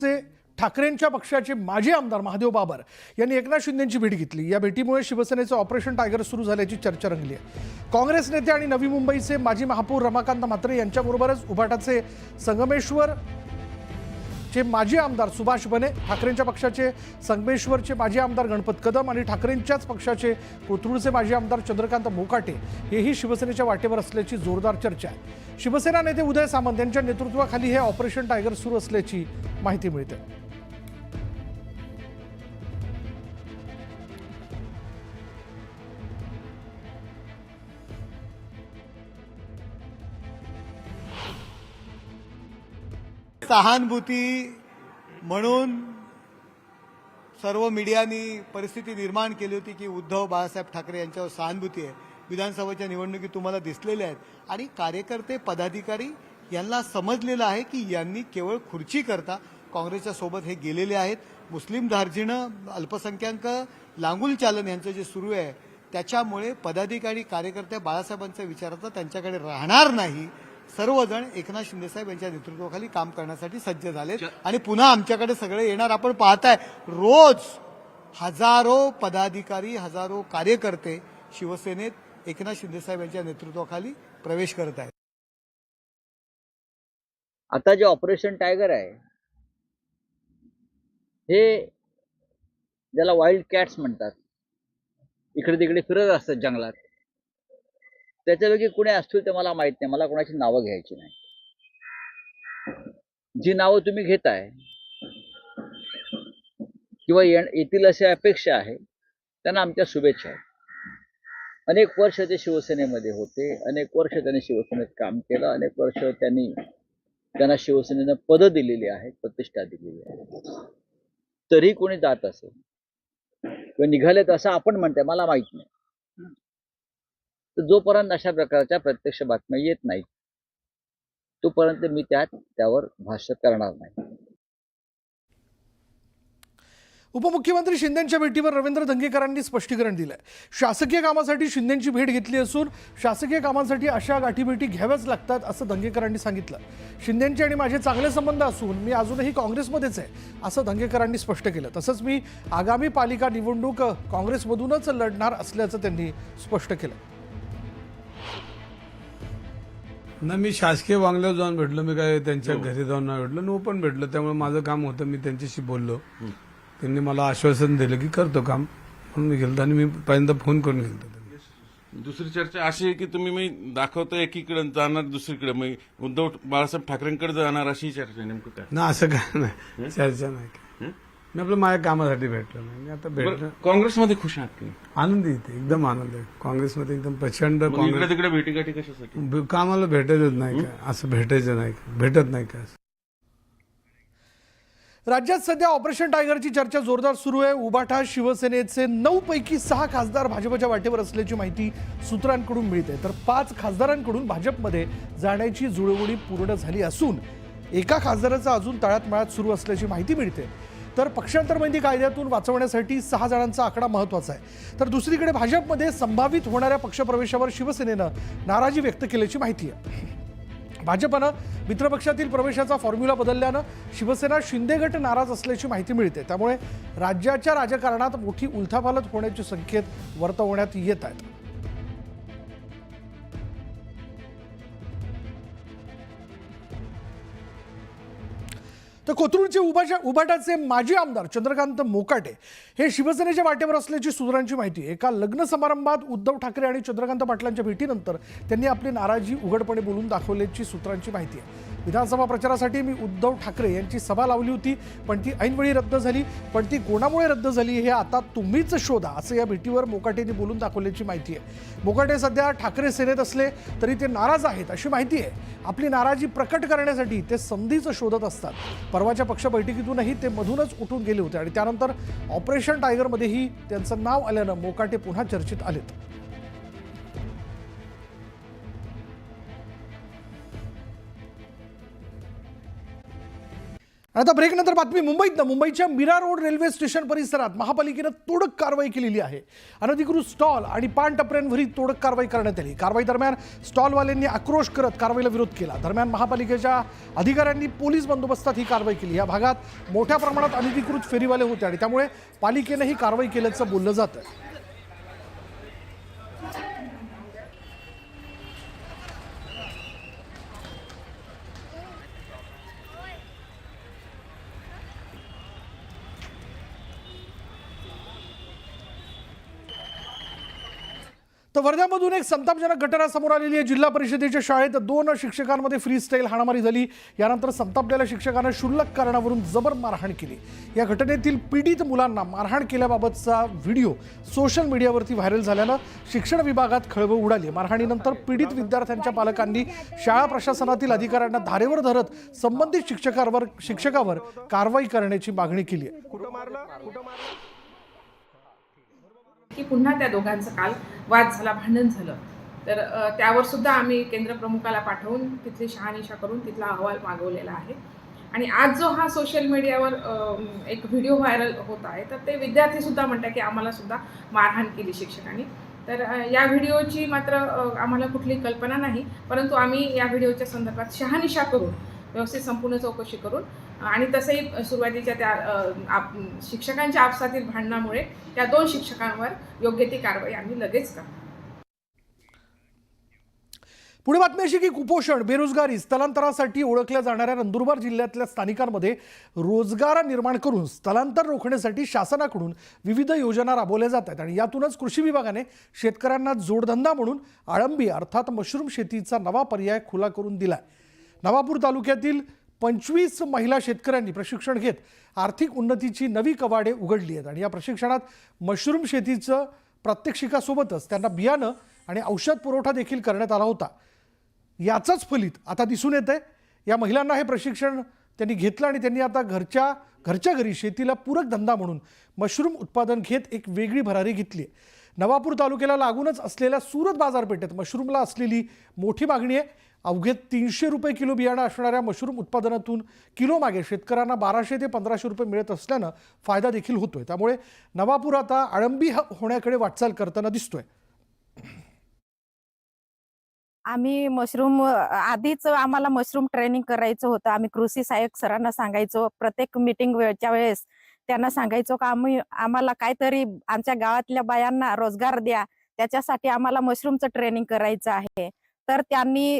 ठाकरेंच्या पक्षाचे माजी आमदार महादेव बाबर यांनी एकनाथ शिंदेंची भेट घेतली। या भेटीमुळे शिवसेनेचं ऑपरेशन टायगर सुरू झाल्याची चर्चा रंगली आहे। काँग्रेस नेते आणि नवी मुंबईचे माजी महापौर रमाकांत म्हात्रे यांच्याबरोबरच उभाटाचे संगमेश्वर चे माजी आमदार सुभाष बने, ठाकरेंच्या पक्षाचे संगमेश्वरचे माजी आमदार गणपत कदम आणि ठाकरेंच्याच पक्षाचे कोथरूडचे माजी आमदार चंद्रकांत मोकाटे हेही शिवसेनेच्या वाटेवर असल्याची जोरदार चर्चा आहे। शिवसेना नेते उदय सामंत यांच्या नेतृत्वाखाली हे ऑपरेशन टायगर सुरू असल्याची माहिती मिळते। सहानुभूती म्हणून सर्व मीडियानी परिस्थिती निर्माण केली होती की उद्धव बाळासाहेब ठाकरे यांच्यावर सहानुभूती आहे। विधानसभेच्या निवडणुकीत तुम्हाला दिसलेले आहेत आणि कार्यकर्ते पदाधिकारी यांना समजलेलं आहे की यांनी केवळ खुर्ची करता काँग्रेसच्या सोबत हे गेलेले आहेत। मुस्लिम धार्जिणं, अल्पसंख्याक लांगुल चालन यांचं जे सुरू आहे त्याच्यामुळे पदाधिकारी कार्यकर्ते बाळासाहेबांच्या विचाराचा त्यांच्याकडे राहणार नाही। सर्वजण एकनाथ शिंदेसाहेब यांच्या नेतृत्वाखाली काम करण्यासाठी सज्ज झाले आणि पुन्हा आमच्याकडे सगळे येणार। आपण पाहताय रोज हजारो पदाधिकारी, हजारो कार्यकर्ते शिवसेनेत एकनाथ शिंदेसाहेब यांच्या नेतृत्वाखाली प्रवेश करत आहेत। आता जे ऑपरेशन टायगर आहे हे ज्याला वाईल्ड कॅट्स म्हणतात, इकडे तिकडे फिरत असतात जंगलात, त्याच्यापैकी कुणी असतील ते मला माहित नाही। मला कोणाची नावं घ्यायची नाही। जी नावं तुम्ही घेताय किंवा येतील अशी अपेक्षा आहे त्यांना आमच्या शुभेच्छा आहेत। अनेक वर्ष ते शिवसेनेमध्ये होते, अनेक वर्ष त्यांनी शिवसेनेत काम केलं, अनेक वर्ष त्यांना शिवसेनेनं पदं दिलेली आहेत, प्रतिष्ठा दिलेली आहे। तरी कोणी जात असेल किंवा निघालेत असं आपण म्हणताय, मला माहित नाही। तर जोपर्यंत अशा प्रकारच्या प्रत्यक्ष बातम्या येत नाहीत तोपर्यंत मी त्यावर भाष्य करणार नाही। उपमुख्यमंत्री शिंदेंच्या भेटीवर रवींद्र धंगेकरांनी स्पष्टीकरण दिलंय। शासकीय कामासाठी शिंदेंची भेट घेतली असून शासकीय कामांसाठी अशा गाठीभेटी घ्याव्याच लागतात असं धंगेकरांनी सांगितलं। शिंदेंचे आणि माझे चांगले संबंध असून मी अजूनही काँग्रेसमध्येच आहे असं धंगेकरांनी स्पष्ट केलं। तसंच मी आगामी पालिका निवडणूक काँग्रेसमधूनच लढणार असल्याचं त्यांनी स्पष्ट केलं। ना मी शासकीय बंगल्यावर जाऊन भेटलो, मी काय त्यांच्या घरी जाऊन नाही भेटलो, नो पण भेटलो। त्यामुळे माझं काम होतं, मी त्यांच्याशी बोललो। त्यांनी मला आश्वासन दिलं की करतो काम, म्हणून मी गेलो आणि मी पहिल्यांदा फोन करून गेलो। दुसरी चर्चा अशी आहे की तुम्ही मी दाखवतो एकीकडे जाणार दुसरीकडे, मग उद्धव बाळासाहेब ठाकरेंकडे जाणार अशी चर्चा, नेमकं काय? ना असं काय नाही, चर्चा नाही काय। मी आपलं माझ्या कामासाठी भेटलो नाही, मी आता भेटलो। काँग्रेसमध्ये खुश आहात की? आनंदी इथे एकदम आनंद आहे काँग्रेसमध्ये, एकदम प्रचंड। इकडे तिकडे भेटीगाठी कशासाठी? कामाला भेटायचंच नाही काय, असं भेटायचं नाही, भेटत नाही काय। राज्यात सध्या ऑपरेशन टायगरची चर्चा जोरदार सुरू आहे। उभाटा शिवसेनेचे 9 पैकी 6 खासदार भाजपच्या वाटेवर असल्याची माहिती सूत्रांकडून मिळते, तर 5 खासदारांकडून भाजपमध्ये जाण्याची जुळवणी पूर्ण झाली असून एका खासदाराचा अजून तळ्यात सुरू असल्याची माहिती मिळते। तर पक्षांतरबंदी कायद्यातून वाचवण्यासाठी 6 जणांचा आकडा महत्त्वाचा आहे। तर दुसरीकडे भाजपमध्ये संभावित होणाऱ्या पक्षप्रवेशावर शिवसेनेनं नाराजी व्यक्त केल्याची माहिती आहे। भाजपनं मित्रपक्षातील प्रवेशाचा फॉर्म्युला बदलल्यानं शिवसेना शिंदे गट नाराज असल्याची माहिती मिळते। त्यामुळे राज्याच्या राजकारणात मोठी उलथापालथ होण्याचे संकेत वर्तवण्यात येत आहेत। तर कोथरूडचे उभाटाचे माजी आमदार चंद्रकांत मोकाटे हे शिवसेनेच्या वाटेवर असल्याची सूत्रांची माहिती आहे। एका लग्न समारंभात उद्धव ठाकरे आणि चंद्रकांत पाटलांच्या भेटीनंतर त्यांनी आपली नाराजी उघडपणे बोलून दाखवल्याची सूत्रांची माहिती आहे। विधानसभा प्रचारासाठी मी उद्धव ठाकरे यांची सभा लावली होती, पण ती ऐनवेळी रद्द झाली। पण ती कोणामुळे रद्द झाली हे आता तुम्हीच शोधा असं या भेटीवर मोकाटेंनी बोलून दाखवल्याची माहिती आहे। मोकाटे सध्या ठाकरे सेनेत असले तरी ते नाराज आहेत अशी माहिती आहे। आपली नाराजी प्रकट करण्यासाठी ते संधीच शोधत असतात। परवाच्या पक्ष बैठकीतूनही ते मधूनच उठून गेले होते आणि त्यानंतर ऑपरेशन टायगरमध्येही त्यांचं नाव आल्यानं मोकाटे पुन्हा चर्चेत आलेत। आता ब्रेकनंतर बातमी मुंबईच्या मीरा रोड रेल्वे स्टेशन परिसरात महापालिकेनं तोडक कारवाई केलेली आहे. अनधिकृत स्टॉल आणि पान टपऱ्यांवरही तोडक कारवाई करण्यात आली. कारवाई दरम्यान स्टॉलवाल्यांनी आक्रोश करत कारवाईला विरोध केला. दरम्यान महापालिकेच्या अधिकाऱ्यांनी पोलीस बंदोबस्तात ही कारवाई केली. या भागात मोठ्या प्रमाणात अनधिकृत फेरीवाले होते आणि त्यामुळे पालिकेनं ही कारवाई केल्याचं बोललं जातं. तर वर्ध्यामधून एक संतापजनक घटना समोर आलेली आहे. जिल्हा परिषदेच्या शाळेत 2 शिक्षकांमध्ये फ्री स्टाईल हाणामारी झाली. यानंतर संतापलेल्या शिक्षकांना क्षुल्लक कारणावरून जबर मारहाण केली. या घटनेतील पीडित मुलांना मारहाण केल्याबाबतचा व्हिडिओ सोशल मीडियावरती व्हायरल झाल्यानं शिक्षण विभागात खळबळ उडाली. मारहाणीनंतर पीडित विद्यार्थ्यांच्या पालकांनी शाळा प्रशासनातील अधिकाऱ्यांना धारेवर धरत संबंधित शिक्षकावर कारवाई करण्याची मागणी केली आहे. की पुन्हा त्या दोघांचं काल वाद झाला, भांडण झालं. तर त्यावर सुद्धा आम्ही केंद्र प्रमुखाला पाठवून तिथली शहानिशा करून तिथला अहवाल मागवलेला आहे. आणि आज जो हा सोशल मीडियावर एक व्हिडिओ व्हायरल होत आहे, तर ते विद्यार्थी सुद्धा म्हणतात की आम्हाला सुद्धा मारहाण केली शिक्षकांनी. तर या व्हिडिओची मात्र आम्हाला कुठली कल्पना नाही, परंतु आम्ही या व्हिडिओच्या संदर्भात शहानिशा करून व्यवस्थित संपूर्ण चौकशी करून आणि तसंही सुरुवातीच्या त्या शिक्षकांच्या आपसातील भांडणामुळे त्या 2 शिक्षकांवर योग्य ती कारवाई आम्ही लगेच करू. पुढे बातमी अशी की कुपोषण, बेरोजगारी, स्थलांतरासाठी ओळखल्या जाणाऱ्या नंदुरबार जिल्ह्यातल्या स्थानिकांमध्ये रोजगार निर्माण करून स्थलांतर रोखण्यासाठी शासनाकडून विविध योजना राबवल्या जात आहेत. आणि यातूनच कृषी विभागाने शेतकऱ्यांना जोडधंदा म्हणून अळंबी अर्थात मशरूम शेतीचा नवा पर्याय खुला करून दिलाय. नवापूर तालुक्यातील 25 महिला शेतकऱ्यांनी प्रशिक्षण घेत आर्थिक उन्नतीची नवी कवाडे उघडली आहेत. आणि या प्रशिक्षणात मशरूम शेतीचं प्रात्यक्षिकासोबतच त्यांना बियाणं आणि औषध पुरवठा देखील करण्यात आला होता. याचंच फलित आता दिसून येतंय. या महिलांना हे प्रशिक्षण त्यांनी घेतलं आणि त्यांनी आता घरच्या घरी शेतीला पूरक धंदा म्हणून मशरूम उत्पादन घेत एक वेगळी भरारी घेतली आहे. नवापूर तालुक्याला लागूनच असलेल्या सुरत बाजारपेठेत मशरूमला असलेली मोठी मागणी आहे. अवघे 300 रुपये किलो बियाणं असणाऱ्या मशरूम उत्पादनातून किलो मागे शेतकऱ्यांना 1200 ते 1500 रुपये मिळत असल्यानं फायदा देखील होतोय. त्यामुळे नवापूर आता अळंबी होण्याकडे वाटचाल करताना दिसतोय. आम्ही मशरूम आधीच आम्हाला मशरूम ट्रेनिंग करायचं होतं. आम्ही कृषी सहाय्यक सरांना सांगायचो, प्रत्येक मीटिंग वेळच्या वेळेस त्यांना सांगायचो का आम्हाला काहीतरी आमच्या गावातल्या बायांना रोजगार द्या, त्याच्यासाठी आम्हाला मशरूमचं ट्रेनिंग करायचं आहे. तर त्यांनी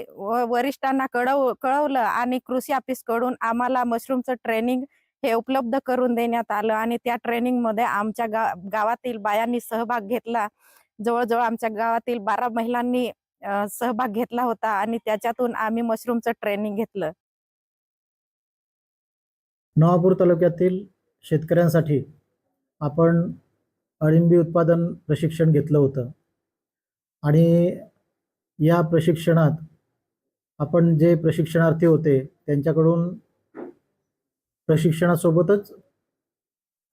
वरिष्ठांना कळवलं आणि कृषी ऑफिसकडून आम्हाला मशरूमचं ट्रेनिंग हे उपलब्ध करून देण्यात आलं. आणि त्या ट्रेनिंगमध्ये आमच्या गावातील बायांनी सहभाग घेतला. जवळजवळ आमच्या गावातील 12 महिलांनी सहभाग घेतला होता आणि त्याच्यातून आम्ही मशरूमचं ट्रेनिंग घेतलं. नवापूर तालुक्यातील शेतकऱ्यांसाठी आपण अळिंबी उत्पादन प्रशिक्षण घेतलं होतं. आणि या प्रशिक्षणात आपण जे प्रशिक्षणार्थी होते त्यांच्याकडून प्रशिक्षणासोबतच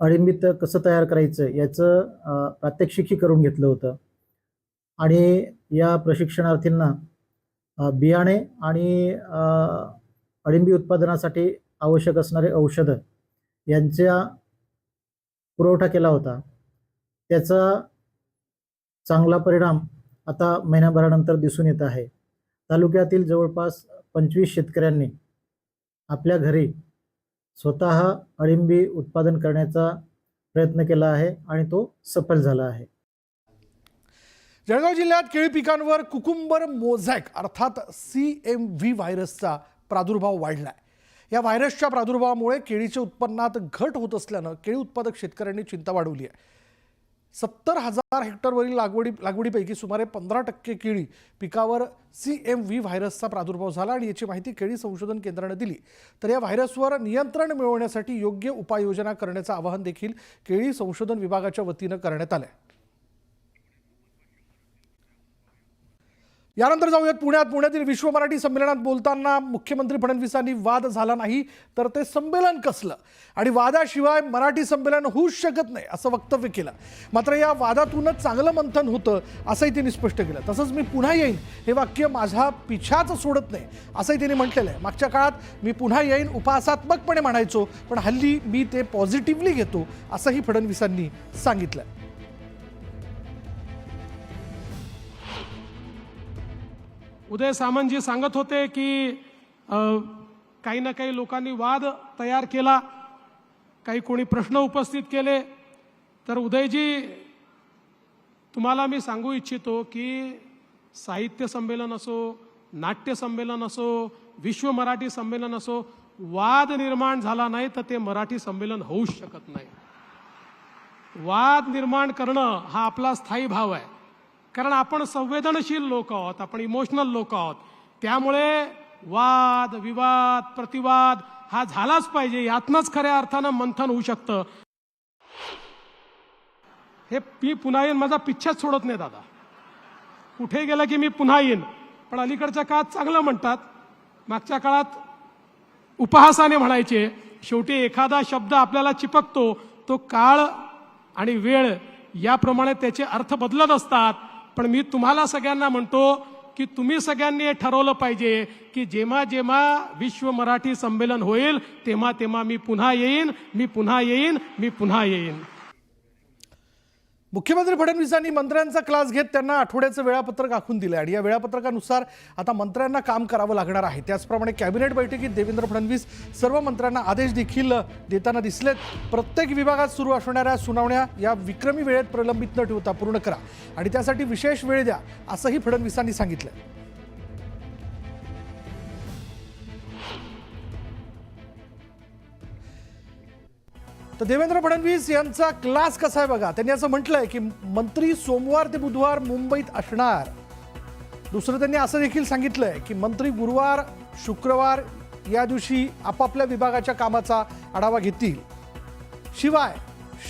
अळिंबी कसं तयार करायचं याचं प्रात्यक्षिकी करून घेतलं होतं. आणि या प्रशिक्षणार्थींना बियाणे आणि अळिंबी उत्पादनासाठी आवश्यक असणारे औषधं यांचा पुरवठा केला होता. त्याचा चांगला परिणाम आता महिन्याभरानंतर दिसून येत आहे. तालुक्यातील जवळपास 25 शेतकऱ्यांनी आपल्या घरी स्वतः अळिंबी उत्पादन करण्याचा प्रयत्न केला आहे आणि तो सफल झाला आहे. जळगाव जिल्ह्यात केळी पिकांवर कुकुंबर मोझॅक अर्थात CMV व्हायरसचा प्रादुर्भाव वाढलाय. या व्हायरसच्या प्रादुर्भावामुळे केळीच्या उत्पन्नात घट होत असल्यानं केळी उत्पादक शेतकऱ्यांनी चिंता वाढवली आहे. 70,000 हेक्टरवरील लागवडीपैकी सुमारे 15% केळी पिकावर CMV व्हायरसचा प्रादुर्भाव झाला आणि याची माहिती केळी संशोधन केंद्रानं दिली. तर या व्हायरसवर नियंत्रण मिळवण्यासाठी योग्य उपाययोजना करण्याचं आवाहन देखील केळी संशोधन विभागाच्या वतीनं करण्यात आलंय. यानंतर जाऊयात पुण्यातील विश्व मराठी संमेलनात बोलताना मुख्यमंत्री फडणवीसांनी वाद झाला नाही तर ते संमेलन कसलं आणि वादाशिवाय मराठी संमेलन होऊच शकत नाही असं वक्तव्य केलं. मात्र या वादातूनच चांगलं मंथन होतं असंही त्यांनी स्पष्ट केलं. तसंच मी पुन्हा येईन हे वाक्य माझा पिछाच सोडत नाही असंही त्यांनी म्हटलेलं आहे. मागच्या काळात मी पुन्हा येईन उपहासात्मकपणे म्हणायचो, पण हल्ली मी ते पॉझिटिव्हली घेतो असंही फडणवीसांनी सांगितलं. उदय सामंतजी सांगत होते की काही ना काही लोकांनी वाद तयार केला, काही कोणी प्रश्न उपस्थित केले. तर उदयजी, तुम्हाला मी सांगू इच्छितो की साहित्य संमेलन असो, नाट्य संमेलन असो, विश्व मराठी संमेलन असो, वाद निर्माण झाला नाही तर ते मराठी संमेलन होऊच शकत नाही. वाद निर्माण करणं हा आपला स्थायी भाव आहे, कारण आपण संवेदनशील लोक आहोत, आपण इमोशनल लोक आहोत. त्यामुळे वाद विवाद प्रतिवाद हा झालाच पाहिजे. यातनंच खऱ्या अर्थानं मंथन होऊ शकतं. हे मी पुन्हा येईन माझा पिच्छाच सोडत नाही दादा. कुठे गेलं की मी पुन्हा येईन, पण अलीकडच्या काळात चांगलं म्हणतात, मागच्या काळात उपहासाने म्हणायचे. शेवटी एखादा शब्द आपल्याला चिपकतो, तो काळ आणि वेळ याप्रमाणे त्याचे अर्थ बदलत असतात. पण मी तुम्हाला सगळ्यांना म्हणतो की तुम्ही सगळ्यांनी हे ठरवलं पाहिजे की जेव्हा जेव्हा विश्व मराठी संमेलन होईल तेव्हा तेव्हा मी पुन्हा येईन, मी पुन्हा येईन, मी पुन्हा येईन. मुख्यमंत्री फडणवीसांनी मंत्र्यांचा क्लास घेत त्यांना आठवड्याचं वेळापत्रक आखून दिलं आणि या वेळापत्रकानुसार आता मंत्र्यांना काम करावं लागणार आहे. त्याचप्रमाणे कॅबिनेट बैठकीत देवेंद्र फडणवीस सर्व मंत्र्यांना आदेश देखील देताना दिसलेत. प्रत्येक विभागात सुरू असणाऱ्या सुनावण्या या विक्रमी वेळेत प्रलंबित न ठेवता पूर्ण करा आणि त्यासाठी विशेष वेळ द्या असंही फडणवीसांनी सांगितलं. तर देवेंद्र फडणवीस यांचा क्लास कसा आहे बघा. त्यांनी असं म्हटलंय की मंत्री सोमवार ते बुधवार मुंबईत असणार. दुसरं त्यांनी असं देखील सांगितलंय की मंत्री गुरुवार शुक्रवार या दिवशी आपापल्या विभागाच्या कामाचा आढावा घेतील. शिवाय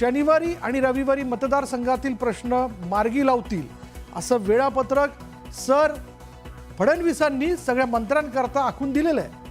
शनिवारी आणि रविवारी मतदारसंघातील प्रश्न मार्गी लावतील असं वेळापत्रक फडणवीसांनी सगळ्या मंत्र्यांकरता आखून दिलेलं आहे.